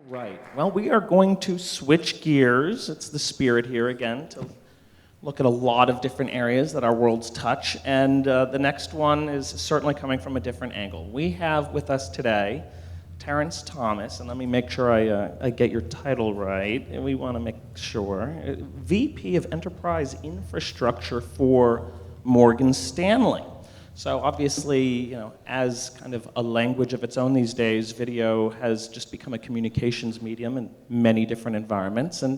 Right. Well, we are going to switch gears. It's the spirit here again to look at a lot of different areas that our worlds touch. And the next one is certainly coming from a different angle. We have with us today Terrence Thomas, and let me make sure I get your title right. And we want to make sure. VP of Enterprise Infrastructure for Morgan Stanley. So obviously, as kind of a language of its own these days, video has just become a communications medium in many different environments. And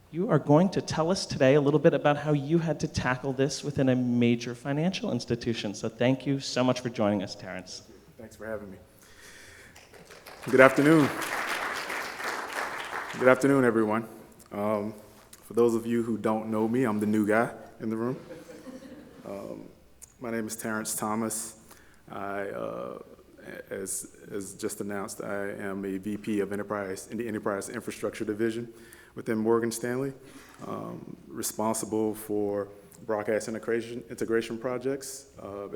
you are going to tell us today a little bit about how you had to tackle this within a major financial institution. So thank you so much for joining us, Terrence. Thanks for having me. Good afternoon. Good afternoon, everyone. For those of you who don't know me, I'm the new guy in the room. My name is Terrence Thomas. As just announced, I am a VP of Enterprise in the Enterprise Infrastructure Division within Morgan Stanley, responsible for broadcast integration projects,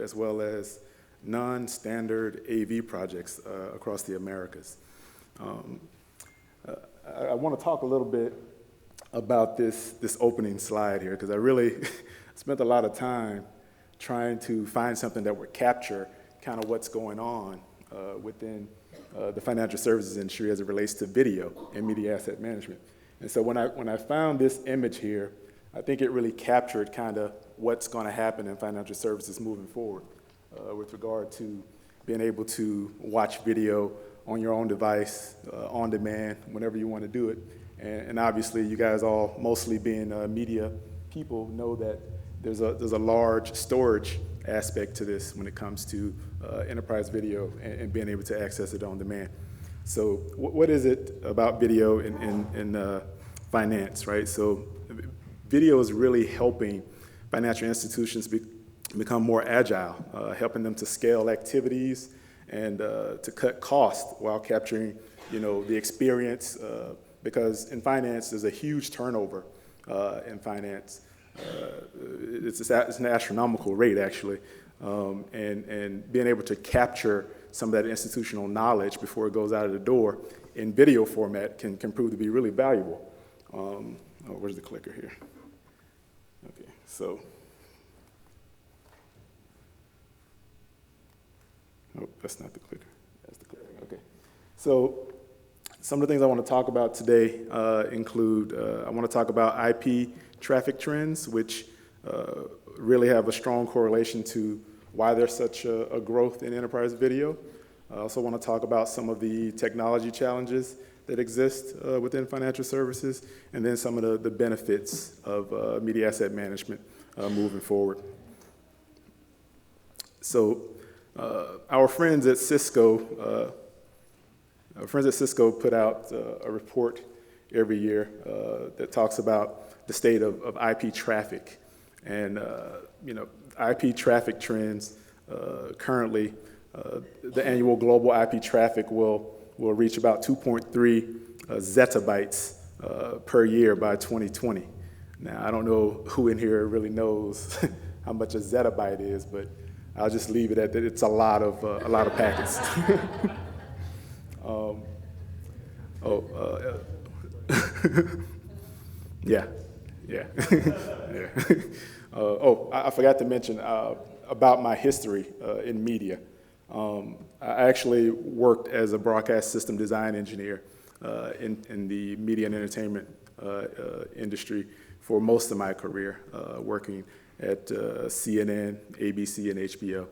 as well as non-standard AV projects across the Americas. I want to talk a little bit about this opening slide here, because I really spent a lot of time trying to find something that would capture kind of what's going on within the financial services industry as it relates to video and media asset management. And so when I found this image here, I think it really captured kind of what's going to happen in financial services moving forward with regard to being able to watch video on your own device, on demand, whenever you want to do it. And obviously, you guys all, mostly being media people, know that there's a large storage aspect to this when it comes to enterprise video and being able to access it on demand. So what is it about video in finance, right? So video is really helping financial institutions become more agile, helping them to scale activities and to cut costs while capturing, the experience, because in finance, there's a huge turnover in finance. It's an astronomical rate, actually, and being able to capture some of that institutional knowledge before it goes out of the door in video format can prove to be really valuable. Where's the clicker here? Okay, so. Oh, that's not the clicker. That's the clicker. Okay. So some of the things I want to talk about today include, I want to talk about IP traffic trends, which really have a strong correlation to why there's such a growth in enterprise video. I also want to talk about some of the technology challenges that exist within financial services, and then some of the benefits of media asset management moving forward. So our friends at Cisco put out a report every year that talks about the state of IP traffic. And, IP traffic trends currently, the annual global IP traffic will reach about 2.3 zettabytes per year by 2020. Now, I don't know who in here really knows how much a zettabyte is, but I'll just leave it at that. It's a lot of packets. Yeah. Yeah. I forgot to mention about my history in media. I actually worked as a broadcast system design engineer in the media and entertainment industry for most of my career, working at CNN, ABC, and HBO.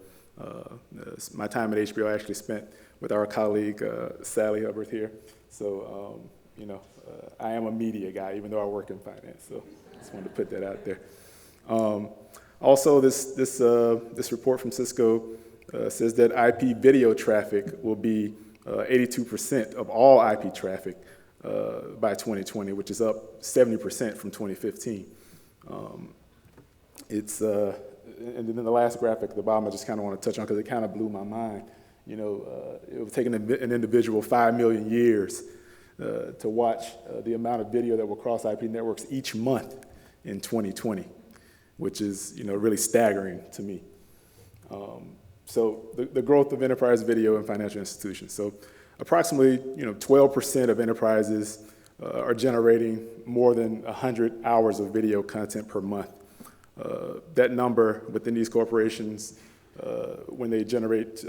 My time at HBO I actually spent with our colleague Sally Hubbard here. So, I am a media guy, even though I work in finance. So just wanted to put that out there. Also, this report from Cisco says that IP video traffic will be 82% of all IP traffic by 2020, which is up 70% from 2015. And then the last graphic at the bottom I just kind of want to touch on because it kind of blew my mind. It was taking an individual 5 million years to watch the amount of video that will cross IP networks each month in 2020, which is really staggering to me. So the growth of enterprise video in financial institutions. So approximately 12% of enterprises are generating more than 100 hours of video content per month. That number within these corporations, when they generate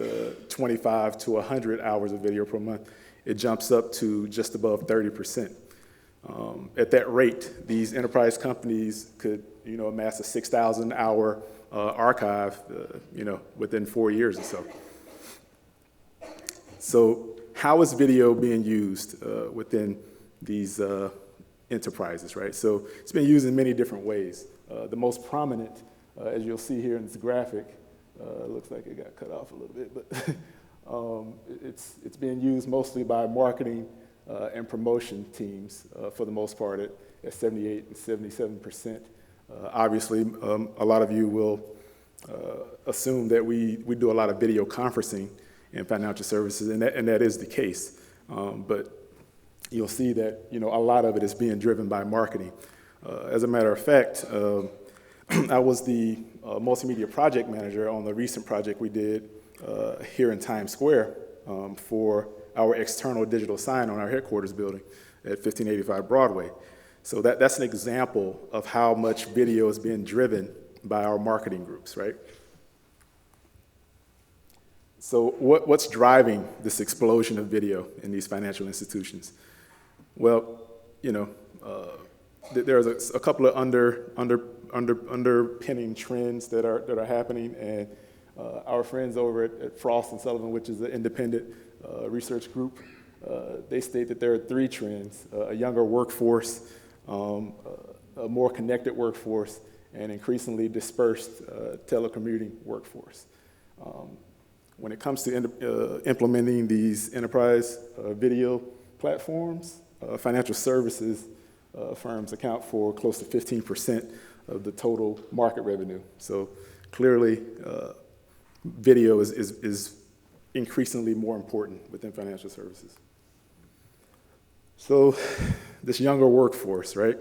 25 to 100 hours of video per month, it jumps up to just above 30%. At that rate, these enterprise companies could amass a 6,000 hour archive within 4 years or so. So how is video being used within these enterprises, right? So it's been used in many different ways. The most prominent, as you'll see here in this graphic, looks like it got cut off a little bit, but it's being used mostly by marketing and promotion teams for the most part at 78 and 77%. Obviously, a lot of you will assume that we do a lot of video conferencing in financial services, and that is the case. But you'll see that a lot of it is being driven by marketing. As a matter of fact, I was the multimedia project manager on the recent project we did here in Times Square for our external digital sign on our headquarters building at 1585 Broadway. So that's an example of how much video is being driven by our marketing groups, right? So what's driving this explosion of video in these financial institutions? Well, there's a couple of underpinning trends that are happening, and our friends over at Frost & Sullivan, which is an independent research group, they state that there are 3 trends: a younger workforce, a more connected workforce, and increasingly dispersed telecommuting workforce. When it comes to implementing these enterprise video platforms, financial services firms account for close to 15% of the total market revenue. So clearly, video is increasingly more important within financial services. So this younger workforce, right?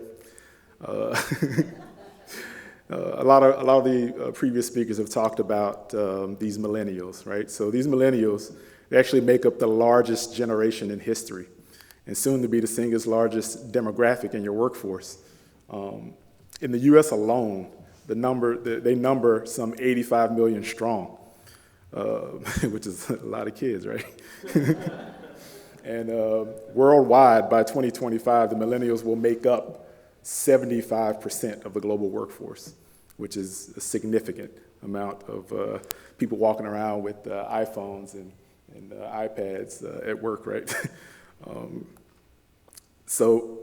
A lot of the previous speakers have talked about these millennials, right? So these millennials, they actually make up the largest generation in history, and soon to be the single largest demographic in your workforce. In the U.S. alone, they number some 85 million strong, which is a lot of kids, right? And worldwide, by 2025, the millennials will make up 75% of the global workforce, which is a significant amount of people walking around with iPhones and iPads at work, right? So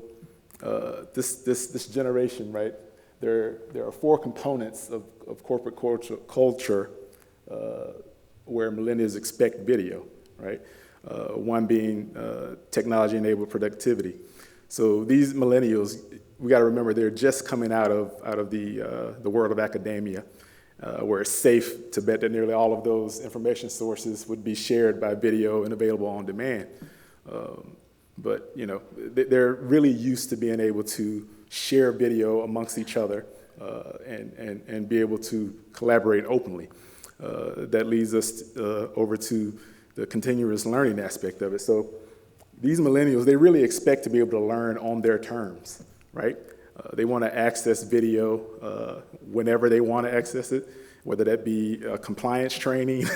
this generation, right, there are 4 components of corporate culture where millennials expect video, right? One being technology-enabled productivity. So these millennials, we got to remember, they're just coming out of the world of academia, where it's safe to bet that nearly all of those information sources would be shared by video and available on demand. But they're really used to being able to share video amongst each other and be able to collaborate openly. That leads us over to the continuous learning aspect of it. So these millennials, they really expect to be able to learn on their terms, right? They want to access video whenever they want to access it, whether that be compliance training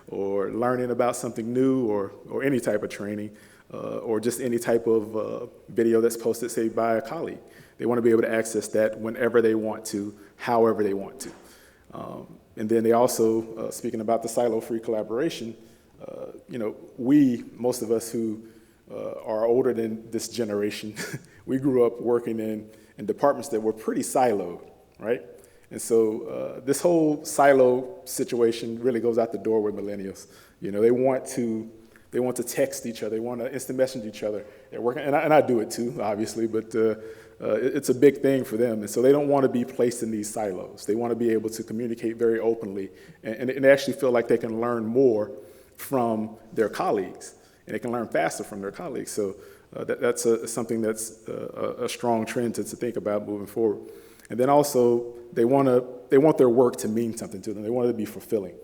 or learning about something new or any type of training or just any type of video that's posted, say, by a colleague. They want to be able to access that whenever they want to, however they want to. And then they also, speaking about the silo-free collaboration, most of us who are older than this generation, we grew up working in departments that were pretty siloed, right? And so this whole silo situation really goes out the door with millennials. They want to text each other, they want to instant message each other at work, and I do it too, obviously, but it's a big thing for them, and so they don't want to be placed in these silos. They want to be able to communicate very openly, and they actually feel like they can learn more from their colleagues, and they can learn faster from their colleagues. So that's something that's a strong trend to think about moving forward. And then also, they want their work to mean something to them. They want it to be fulfilling.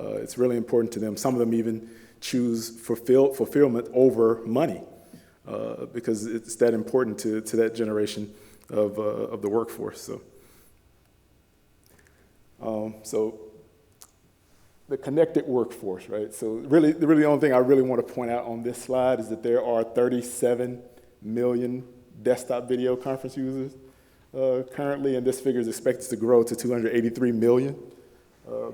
It's really important to them. Some of them even choose fulfillment over money because it's that important to that generation of the workforce. So the connected workforce, right? So really the only thing I really want to point out on this slide is that there are 37 million desktop video conference users currently, and this figure is expected to grow to 283 million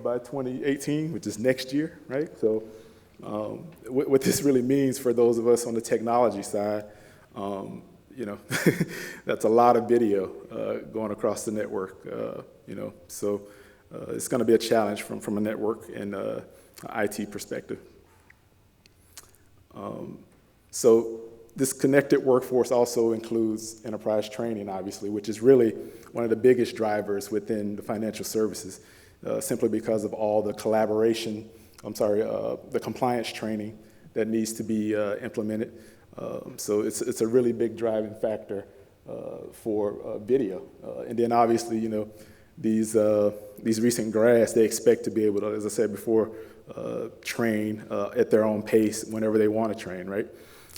by 2018, which is next year, right? So what this really means for those of us on the technology side, that's a lot of video going across the network, so it's going to be a challenge from a network and IT perspective. So this connected workforce also includes enterprise training, obviously, which is really one of the biggest drivers within the financial services, simply because of all the the compliance training that needs to be implemented. So it's a really big driving factor for video. And then obviously, these recent grads, they expect to be able to, as I said before, train at their own pace whenever they want to train, right?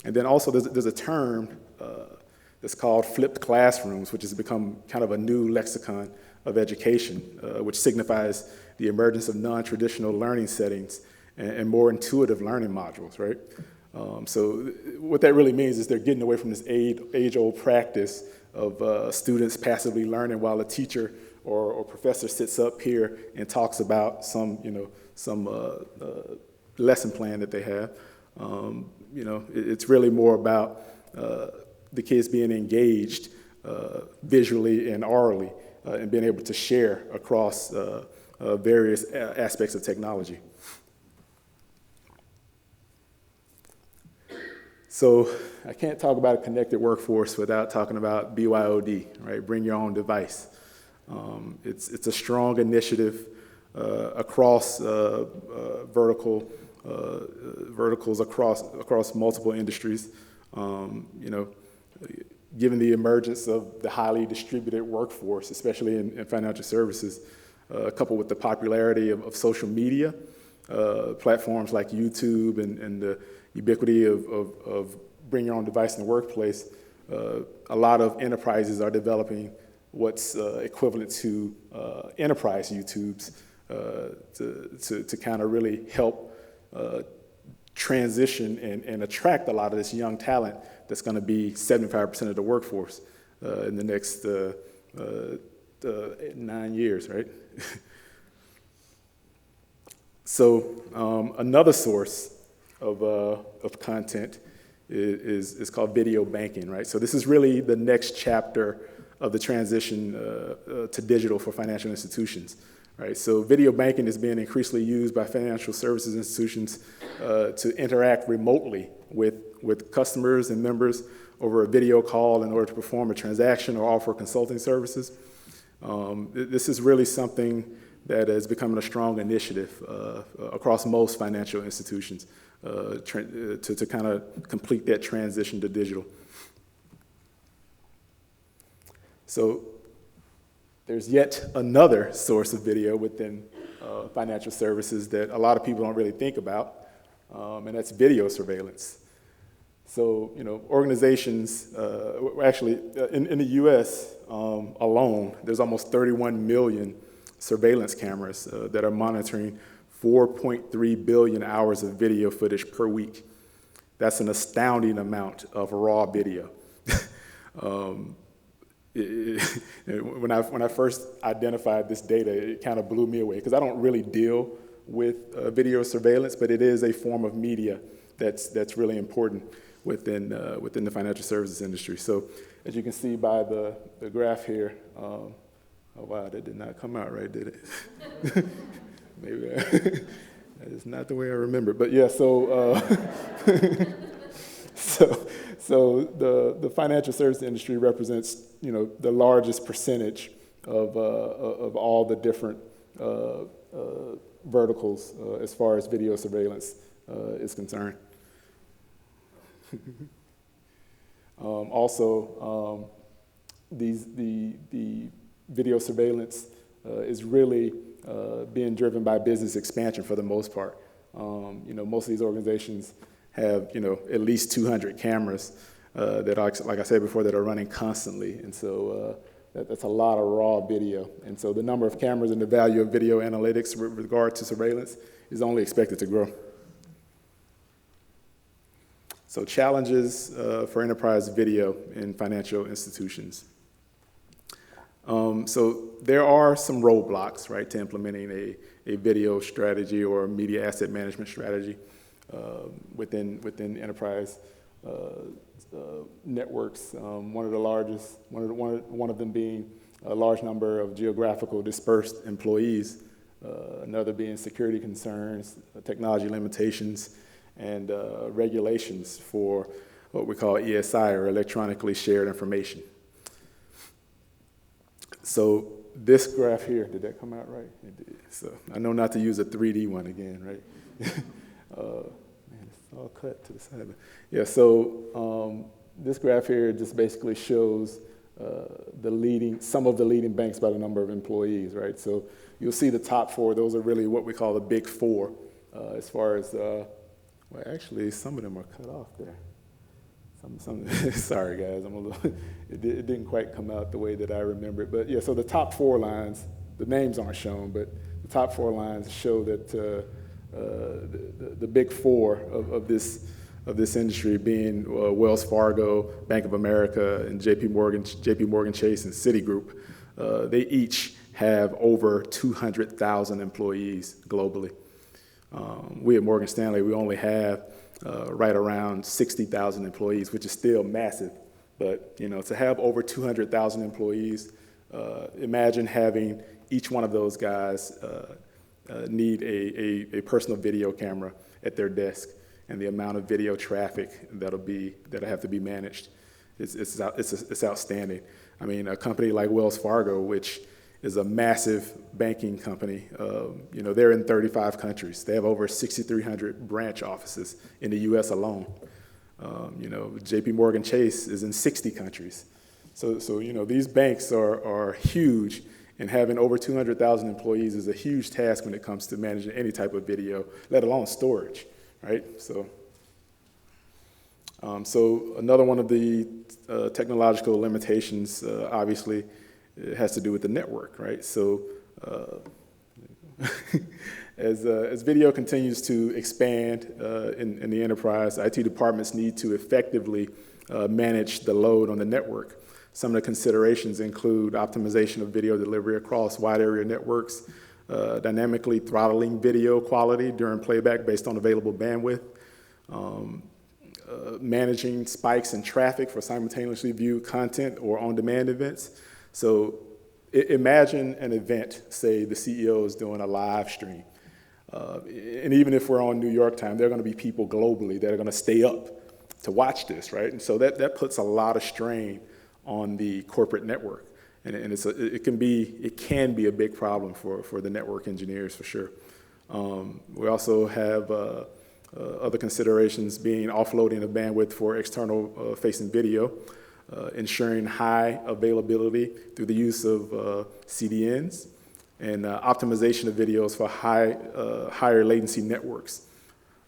And then also there's a term that's called flipped classrooms, which has become kind of a new lexicon of education, which signifies the emergence of non-traditional learning settings and more intuitive learning modules, right? So what that really means is they're getting away from this age-old practice of students passively learning while a teacher or professor sits up here and talks about some lesson plan that they have. It's really more about the kids being engaged visually and orally and being able to share across various aspects of technology. So I can't talk about a connected workforce without talking about BYOD, right? Bring your own device. It's a strong initiative across verticals across multiple industries. Given the emergence of the highly distributed workforce, especially in financial services, coupled with the popularity of social media, platforms like YouTube and the ubiquity of bring your own device in the workplace, a lot of enterprises are developing what's equivalent to enterprise YouTubes to kind of really help transition and attract a lot of this young talent that's going to be 75% of the workforce in the next 9 years, right? So another source of content is called video banking, right? So this is really the next chapter of the transition to digital for financial institutions, right? So video banking is being increasingly used by financial services institutions to interact remotely with customers and members over a video call in order to perform a transaction or offer consulting services. This is really something that is becoming a strong initiative across most financial institutions to kind of complete that transition to digital. So there's yet another source of video within financial services that a lot of people don't really think about, and that's video surveillance. So, organizations, actually, in the US alone, there's almost 31 million surveillance cameras that are monitoring 4.3 billion hours of video footage per week. That's an astounding amount of raw video. When I first identified this data, it kind of blew me away because I don't really deal with video surveillance, but it is a form of media that's really important within the financial services industry. So as you can see by the graph here, oh wow, that did not come out right, did it? Maybe that is not the way I remember. But yeah, so so the financial services industry represents the largest percentage of all the different verticals as far as video surveillance is concerned. Also, the video surveillance is really being driven by business expansion for the most part. Most of these organizations have, at least 200 cameras that are, like I said before, that are running constantly. And so that's a lot of raw video. And so the number of cameras and the value of video analytics with regard to surveillance is only expected to grow. So challenges for enterprise video in financial institutions. So there are some roadblocks, right, to implementing a video strategy or media asset management strategy within enterprise networks. One of the largest, one of them being a large number of geographical dispersed employees. Another being security concerns, technology limitations, and regulations for what we call ESI, or electronically shared information. So this graph here, did that come out right? It did. So I know not to use a 3D one again, right? Man, it's all cut to the side. Yeah, so this graph here just basically shows some of the leading banks by the number of employees, right? So you'll see the top four, those are really what we call the big four, as far as, well, actually, some of them are cut off there. Sorry, guys, it didn't quite come out the way that I remember it. But yeah, so the top four lines, the names aren't shown, but the top four lines show that the big four of this industry being Wells Fargo, Bank of America, and JP Morgan Chase, and Citigroup, they each have over 200,000 employees globally. We at Morgan Stanley, we only have right around 60,000 employees, which is still massive. But to have over 200,000 employees, imagine having each one of those guys need a personal video camera at their desk, and the amount of video traffic that'll have to be managed. It's outstanding. I mean, a company like Wells Fargo, which is a massive banking company. They're in 35 countries. They have over 6,300 branch offices in the U.S. alone. JP Morgan Chase is in 60 countries. So these banks are huge, and having over 200,000 employees is a huge task when it comes to managing any type of video, let alone storage, right? So another one of the technological limitations, obviously, it has to do with the network, right? So as video continues to expand in the enterprise, IT departments need to effectively manage the load on the network. Some of the considerations include optimization of video delivery across wide area networks, dynamically throttling video quality during playback based on available bandwidth, managing spikes in traffic for simultaneously viewed content or on-demand events. So imagine an event, say the CEO is doing a live stream. And even if we're on New York time, there are going to be people globally that are going to stay up to watch this, right? And so that puts a lot of strain on the corporate network. And it can be a big problem for the network engineers, for sure. We also have other considerations being offloading of bandwidth for external facing video, ensuring high availability through the use of CDNs, and optimization of videos for higher latency networks.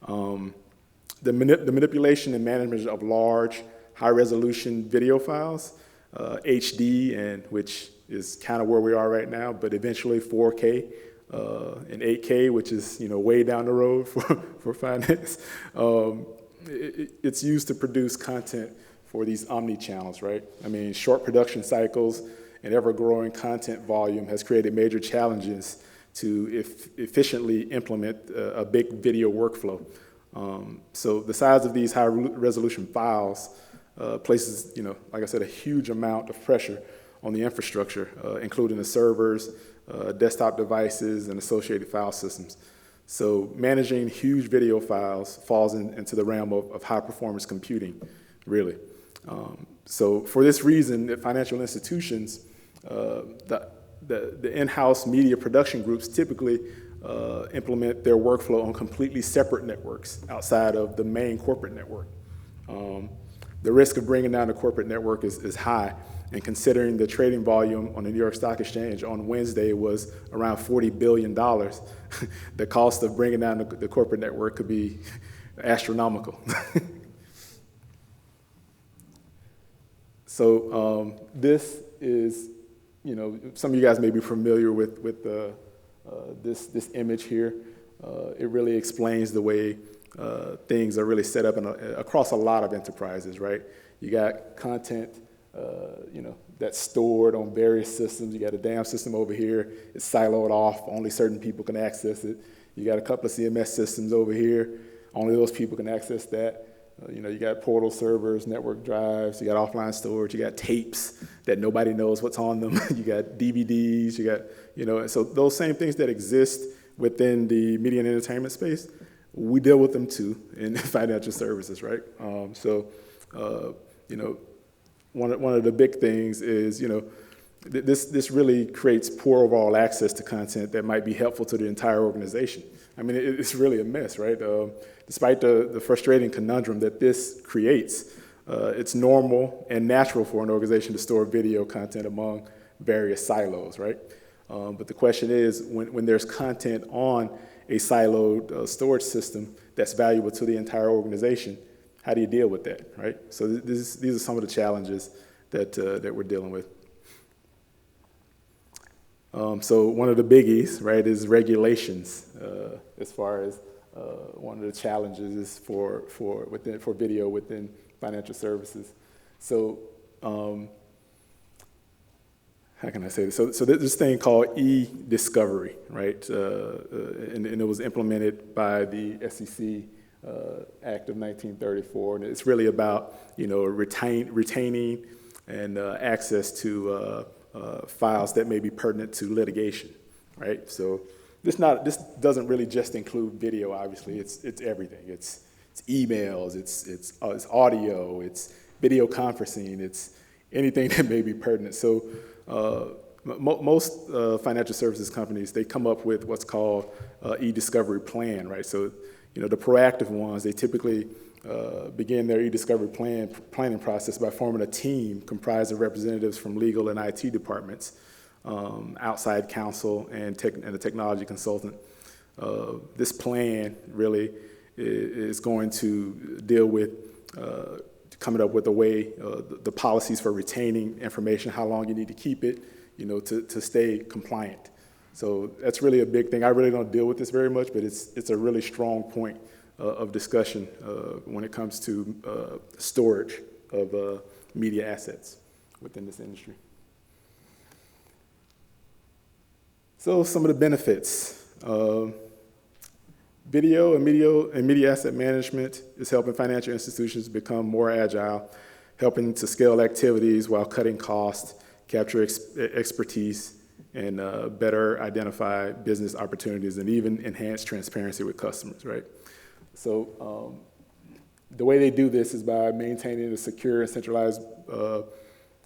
The manipulation and management of large, high-resolution video files, HD, and which is kind of where we are right now, but eventually 4K and 8K, which is way down the road for finance. It's used to produce content for these omni-channels, right? I mean, short production cycles and ever-growing content volume has created major challenges to efficiently implement a big video workflow. So the size of these high-resolution files places, like I said, a huge amount of pressure on the infrastructure, including the servers, desktop devices, and associated file systems. So managing huge video files falls into the realm of high-performance computing, really. So for this reason, at financial institutions, the in-house media production groups typically implement their workflow on completely separate networks outside of the main corporate network. The risk of bringing down the corporate network is high, And considering the trading volume on the New York Stock Exchange on Wednesday was around $40 billion, the cost of bringing down the corporate network could be astronomical. So this is, some of you guys may be familiar with this image here. It really explains the way things are really set up across a lot of enterprises, right? You got content, that's stored on various systems. You got a DAM system over here. It's siloed off. Only certain people can access it. You got a couple of CMS systems over here. Only those people can access that. You got portal servers, network drives. You got offline storage. You got tapes that nobody knows what's on them. You got DVDs. You got, and so those same things that exist within the media and entertainment space, we deal with them too in financial services, right? One of the big things is, this really creates poor overall access to content that might be helpful to the entire organization. I mean, it's really a mess, right? Despite the frustrating conundrum that this creates, it's normal and natural for an organization to store video content among various silos, right? But the question is, when there's content on a siloed storage system that's valuable to the entire organization, how do you deal with that, right? So these are some of the challenges that we're dealing with. So one of the biggies, right, is regulations. As far as one of the challenges is for video within financial services. So how can I say this? So there's this thing called e-discovery, right? And it was implemented by the SEC Act of 1934, and it's really about retaining and access to files that may be pertinent to litigation, right? So this doesn't really just include video. Obviously, it's everything. It's emails, it's audio, it's video conferencing, it's anything that may be pertinent. So most financial services companies, they come up with what's called e-discovery plan, right? So the proactive ones, they typically begin their e-discovery planning process by forming a team comprised of representatives from legal and IT departments, outside counsel, and a technology consultant. This plan really is going to deal with coming up with a way, the policies for retaining information, how long you need to keep it, to stay compliant. So that's really a big thing. I really don't deal with this very much, but it's a really strong point of discussion when it comes to storage of media assets within this industry. So some of the benefits. Video and media asset management is helping financial institutions become more agile, helping to scale activities while cutting costs, capture expertise, and better identify business opportunities, and even enhance transparency with customers, right? So the way they do this is by maintaining a secure and centralized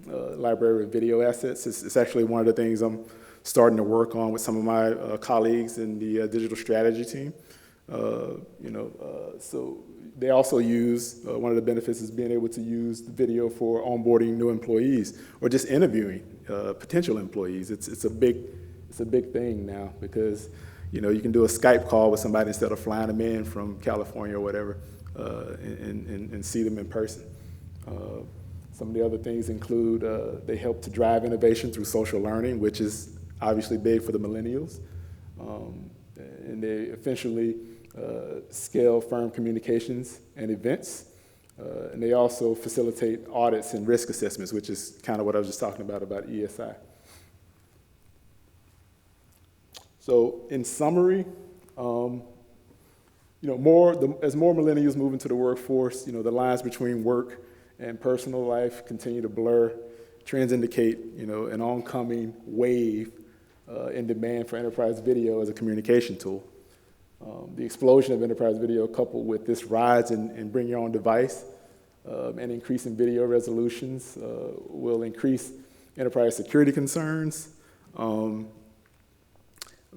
library of video assets. It's actually one of the things I'm starting to work on with some of my colleagues in the digital strategy team. So they also use, one of the benefits is being able to use the video for onboarding new employees or just interviewing potential employees. It's a big thing now because you can do a Skype call with somebody instead of flying them in from California or whatever and see them in person. Some of the other things include they help to drive innovation through social learning, which is obviously big for the millennials. And they essentially scale firm communications and events. And they also facilitate audits and risk assessments, which is kind of what I was just talking about ESI. So in summary, as more millennials move into the workforce, the lines between work and personal life continue to blur. Trends indicate, an oncoming wave in demand for enterprise video as a communication tool. The explosion of enterprise video coupled with this rise in bring your own device and increase in video resolutions will increase enterprise security concerns.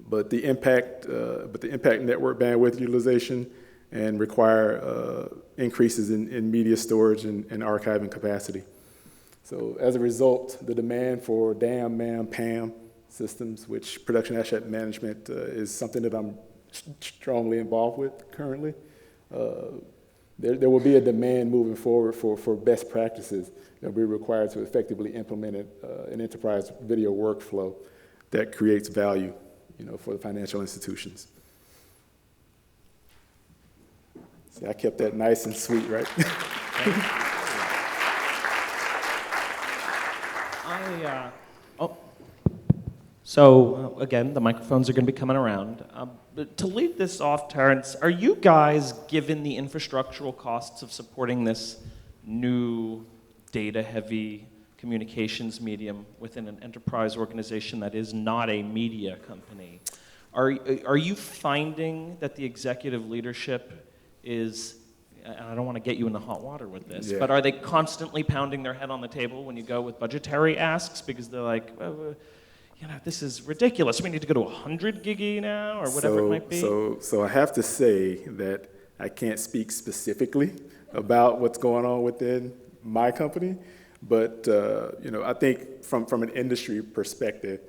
But the impact network bandwidth utilization and require increases in media storage and archiving capacity. So as a result, the demand for DAM, MAM, PAM systems, which production asset management is something that I'm strongly involved with currently. There will be a demand moving forward for best practices that will be required to effectively implement an enterprise video workflow that creates value, for the financial institutions. See, I kept that nice and sweet, right? So again, the microphones are going to be coming around. But to lead this off, Terrence, are you guys, given the infrastructural costs of supporting this new data-heavy communications medium within an enterprise organization that is not a media company, are you finding that the executive leadership is, and I don't want to get you in the hot water with this, but are they constantly pounding their head on the table when you go with budgetary asks because they're like, this is ridiculous. We need to go to 100 gig now, or whatever it might be. So I have to say that I can't speak specifically about what's going on within my company, but I think from an industry perspective,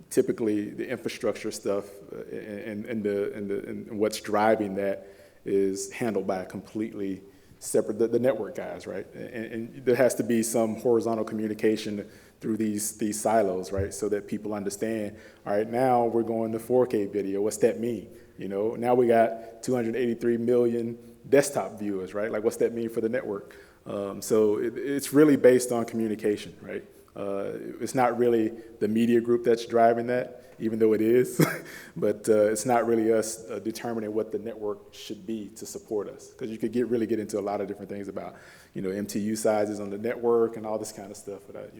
typically the infrastructure stuff and what's driving that is handled by a completely separate, the network guys, right? And there has to be some horizontal communication through these silos, right? So that people understand, all right, now we're going to 4K video. What's that mean? Now we got 283 million desktop viewers, right? Like, what's that mean for the network? So it's really based on communication, right? It's not really the media group that's driving that, even though it is, but it's not really us determining what the network should be to support us, because you could really get into a lot of different things about, MTU sizes on the network and all this kind of stuff, but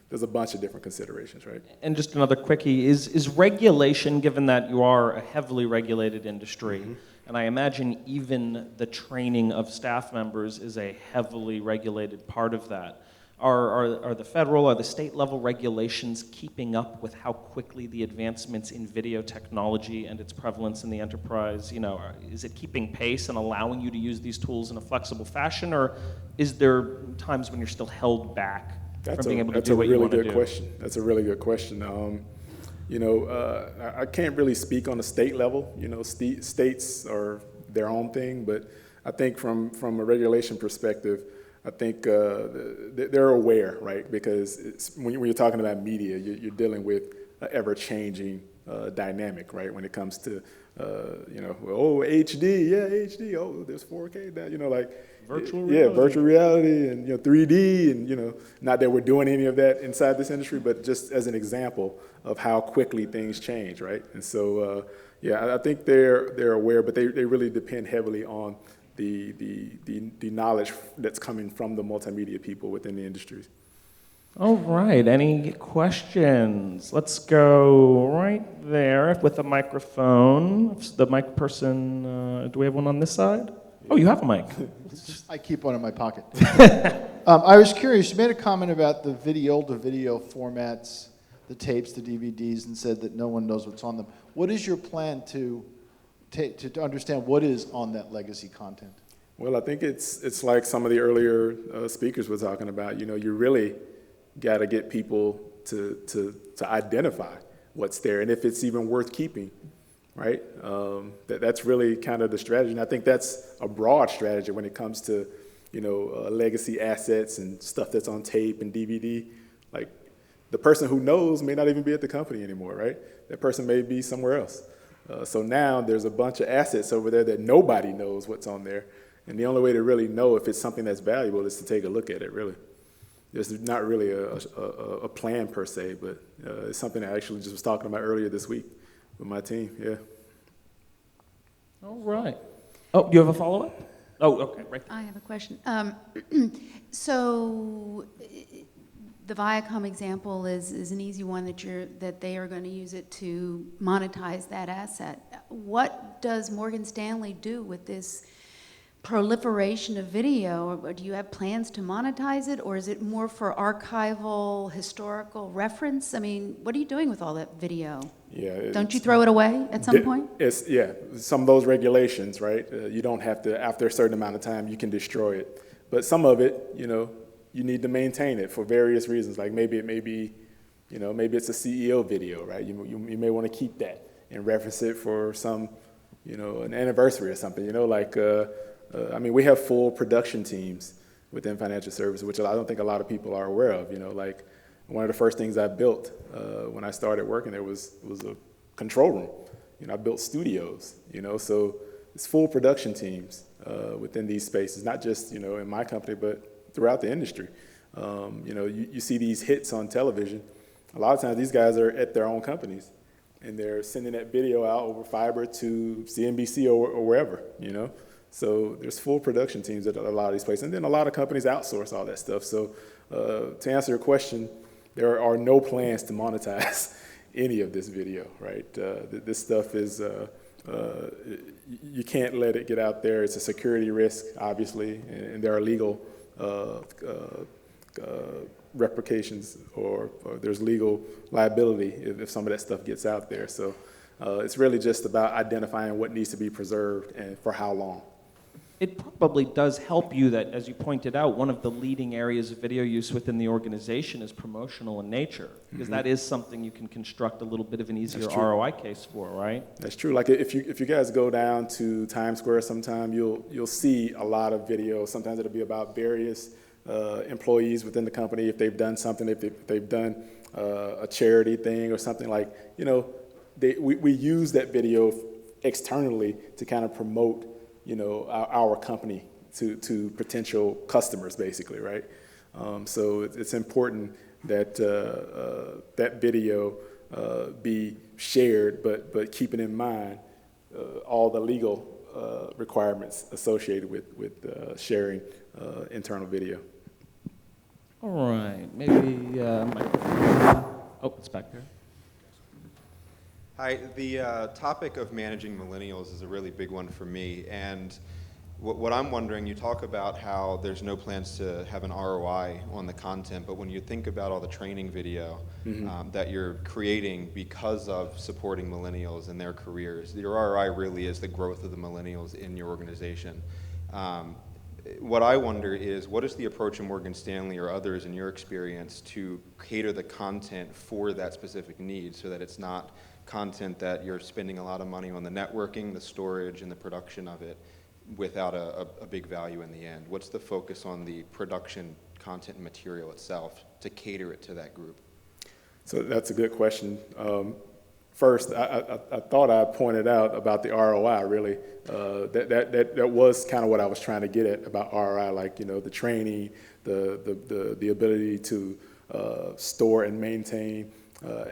there's a bunch of different considerations, right? And just another quickie, is regulation, given that you are a heavily regulated industry, and I imagine even the training of staff members is a heavily regulated part of that, are the federal or the state level regulations keeping up with how quickly the advancements in video technology and its prevalence in the enterprise, is it keeping pace and allowing you to use these tools in a flexible fashion, or is there times when you're still held back from being able to do what you want to do? That's a really good question. I can't really speak on the state level. States are their own thing, but I think from a regulation perspective, I think they're aware, right? Because when you're talking about media, you're dealing with an ever-changing dynamic, right? When it comes to, HD, HD, there's 4K now, virtual reality. Virtual reality and 3D and not that we're doing any of that inside this industry, but just as an example of how quickly things change, right? And so I think they're aware, but they really depend heavily on the knowledge that's coming from the multimedia people within the industries. All right, any questions? Let's go right there with the microphone. The mic person, do we have one on this side? Oh, you have a mic. I keep one in my pocket. I was curious, you made a comment about the video formats, the tapes, the DVDs, and said that no one knows what's on them. What is your plan to understand what is on that legacy content? Well, I think it's like some of the earlier speakers were talking about. You really got to get people to identify what's there and if it's even worth keeping, right? That's really kind of the strategy, and I think that's a broad strategy when it comes to legacy assets and stuff that's on tape and DVD. Like, the person who knows may not even be at the company anymore, right? That person may be somewhere else. So now there's a bunch of assets over there that nobody knows what's on there. And the only way to really know if it's something that's valuable is to take a look at it, really. There's not really a plan per se, but it's something I actually just was talking about earlier this week with my team, yeah. All right. Oh, you have a follow-up? Oh, okay, right there. I have a question. So the Viacom example is an easy one that they are going to use it to monetize that asset. What does Morgan Stanley do with this proliferation of video? Or do you have plans to monetize it, or is it more for archival, historical reference? I mean, what are you doing with all that video? Yeah, don't you throw it away at some point? Some of those regulations, right? You don't have to, after a certain amount of time, you can destroy it. But some of it, you need to maintain it for various reasons. Like maybe it may be, maybe it's a CEO video, right? You may want to keep that and reference it for some, an anniversary or something. We have full production teams within financial services, which I don't think a lot of people are aware of. Like one of the first things I built when I started working there was a control room. I built studios. So it's full production teams within these spaces, not just in my company, but throughout the industry. You see these hits on television. A lot of times these guys are at their own companies, and they're sending that video out over fiber to CNBC or wherever. So there's full production teams at a lot of these places, and then a lot of companies outsource all that stuff. So to answer your question, there are no plans to monetize any of this video, right? This stuff is, you can't let it get out there. It's a security risk, obviously, and there are legal repercussions or there's legal liability if some of that stuff gets out there. So it's really just about identifying what needs to be preserved and for how long. It probably does help you that, as you pointed out, one of the leading areas of video use within the organization is promotional in nature, because that is something you can construct a little bit of an easier ROI case for, right? That's true. Like if you guys go down to Times Square sometime, you'll see a lot of videos. Sometimes it'll be about various employees within the company, if they've done something, if they've done a charity thing or something like, we use that video externally to kind of promote our company to potential customers, basically, right? So it's important that that video be shared, but keeping in mind all the legal requirements associated with sharing internal video. All right, maybe microphone. Oh, it's back there. Hi, the topic of managing millennials is a really big one for me, and what I'm wondering, you talk about how there's no plans to have an ROI on the content, but when you think about all the training video that you're creating because of supporting millennials in their careers, your ROI really is the growth of the millennials in your organization. What I wonder is, what is the approach of Morgan Stanley or others in your experience to cater the content for that specific need so that it's not content that you're spending a lot of money on the networking, the storage, and the production of it without a big value in the end? What's the focus on the production content and material itself to cater it to that group? So that's a good question. First, I thought I pointed out about the ROI, really. That was kind of what I was trying to get at about ROI, like, the training, the ability to store and maintain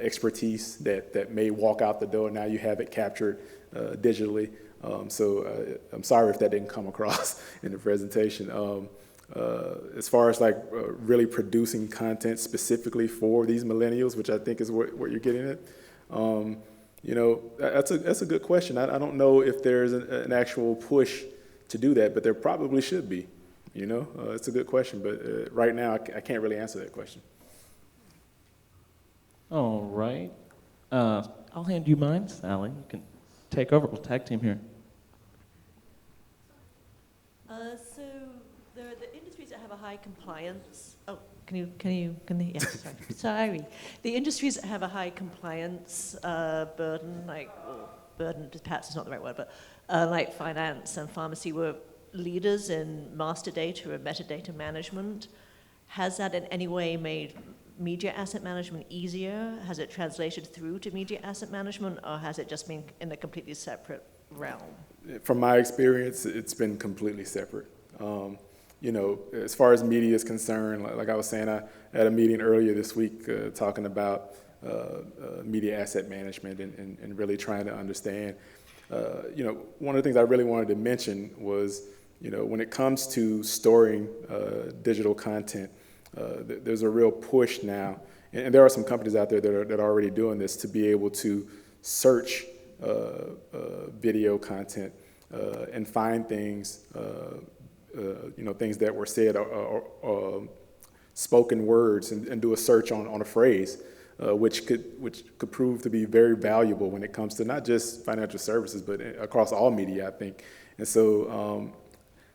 expertise that may walk out the door. Now you have it captured digitally. So I'm sorry if that didn't come across in the presentation. As far as really producing content specifically for these millennials, which I think is what you're getting at, that's a good question. I don't know if there's an actual push to do that, but there probably should be. It's a good question, but right now I can't really answer that question. All right. I'll hand you mine, Sally. You can take over. We'll tag team here. So there are the industries that have a high compliance. Oh, can you, yeah, sorry. The industries that have a high compliance burden, burden perhaps is not the right word, but like finance and pharmacy were leaders in master data or metadata management. Has that in any way made media asset management easier? Has it translated through to media asset management, or has it just been in a completely separate realm? From my experience, it's been completely separate. As far as media is concerned, like I was saying, I had a meeting earlier this week talking about media asset management and really trying to understand. One of the things I really wanted to mention was, when it comes to storing digital content, there's a real push now, and there are some companies out there that are already doing this, to be able to search video content and find things, things that were said or spoken words, and do a search on a phrase, which could prove to be very valuable when it comes to not just financial services, but across all media, I think. And so,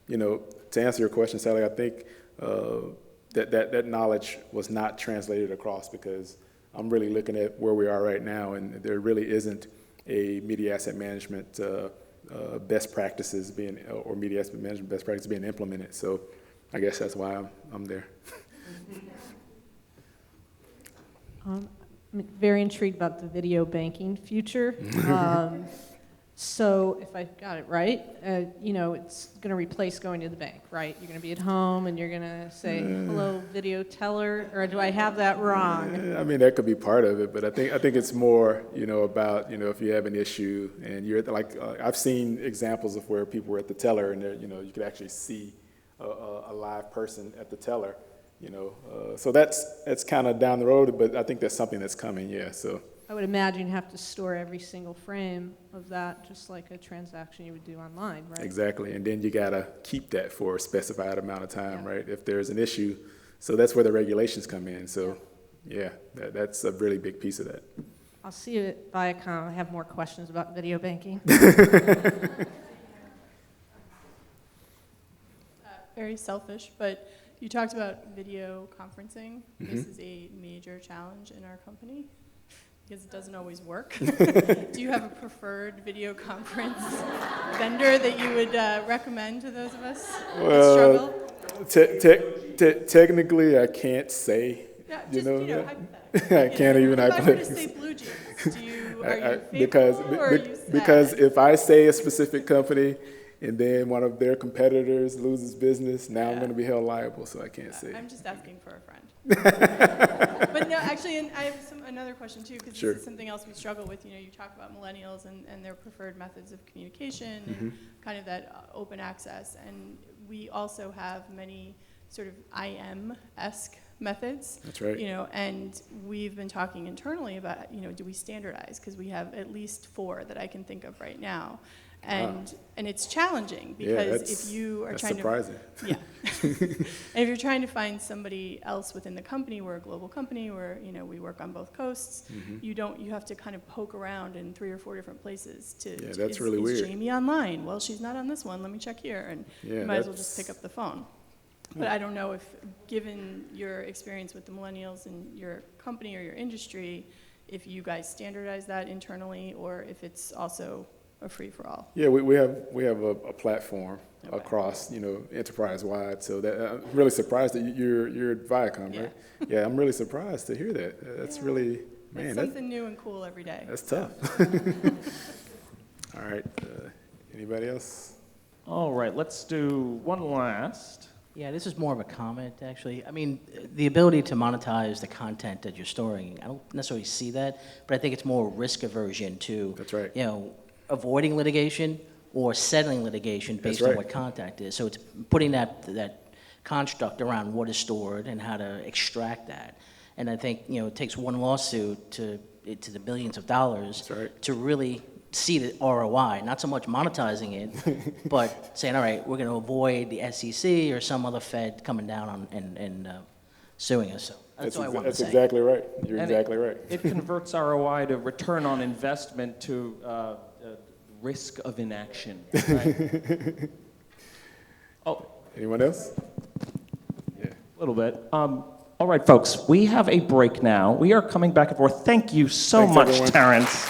to answer your question, Sally, I think that knowledge was not translated across, because I'm really looking at where we are right now, and there really isn't a media asset management best practices being, or media asset management best practices being implemented. So I guess that's why I'm there. I'm very intrigued about the video banking future. So if I got it right, it's going to replace going to the bank, right? You're going to be at home and you're going to say, hello, video teller, or do I have that wrong? I mean, that could be part of it, but I think it's more, about, if you have an issue and you're like, I've seen examples of where people were at the teller and you could actually see a live person at the teller, so that's kind of down the road, but I think that's something that's coming, yeah, so. I would imagine you have to store every single frame of that, just like a transaction you would do online, right? Exactly, and then you gotta keep that for a specified amount of time, right? If there's an issue, so that's where the regulations come in. So, yeah, that's a really big piece of that. I'll see you at Viacom. I have more questions about video banking. Very selfish, but you talked about video conferencing. This is a major challenge in our company, because it doesn't always work. Do you have a preferred video conference vendor that you would recommend to those of us that struggle? Technically, I can't say. Yeah, just, hypothetically. I can't even If I were to hypothetically. say Blue Jeans, are you faithful or are you sad? Because if I say a specific company and then one of their competitors loses business, now I'm going to be held liable, so I can't say. I'm just asking for a friend. But no, actually, and I have another question too, because Sure. this is something else we struggle with. You talk about millennials and their preferred methods of communication and kind of that open access. And we also have many sort of IM-esque methods. That's right. And we've been talking internally about, do we standardize? Because we have at least 4 that I can think of right now. And it's challenging, because if you are trying surprising. to, yeah, and if you're trying to find somebody else within the company, we're a global company where we work on both coasts. You have to kind of poke around in 3 or 4 different places to. Yeah, that's is, really is weird. Jamie online? Well, she's not on this one. Let me check here, and you might as well just pick up the phone. But I don't know if, given your experience with the millennials in your company or your industry, if you guys standardize that internally, or if it's also a free-for-all. Yeah, we have a platform across, enterprise-wide. So that I'm really surprised that you're at Viacom, right? Yeah, I'm really surprised to hear that. That's really, man. It's something new and cool every day. That's tough. All right. Anybody else? All right, let's do one last. Yeah, this is more of a comment, actually. I mean, the ability to monetize the content that you're storing, I don't necessarily see that, but I think it's more risk aversion to, That's right. Avoiding litigation or settling litigation based on what content is. So it's putting that construct around what is stored and how to extract that. And I think, it takes one lawsuit to the billions of dollars to really see the ROI, not so much monetizing it, but saying, all right, we're going to avoid the SEC or some other Fed coming down on and suing us. So that's what I want to say. That's exactly right. You're exactly right. It converts ROI to return on investment to risk of inaction. Right? Anyone else? Yeah. A little bit. All right, folks, we have a break now. We are coming back and forth. Thank you so Thanks, much, everyone. Terrence.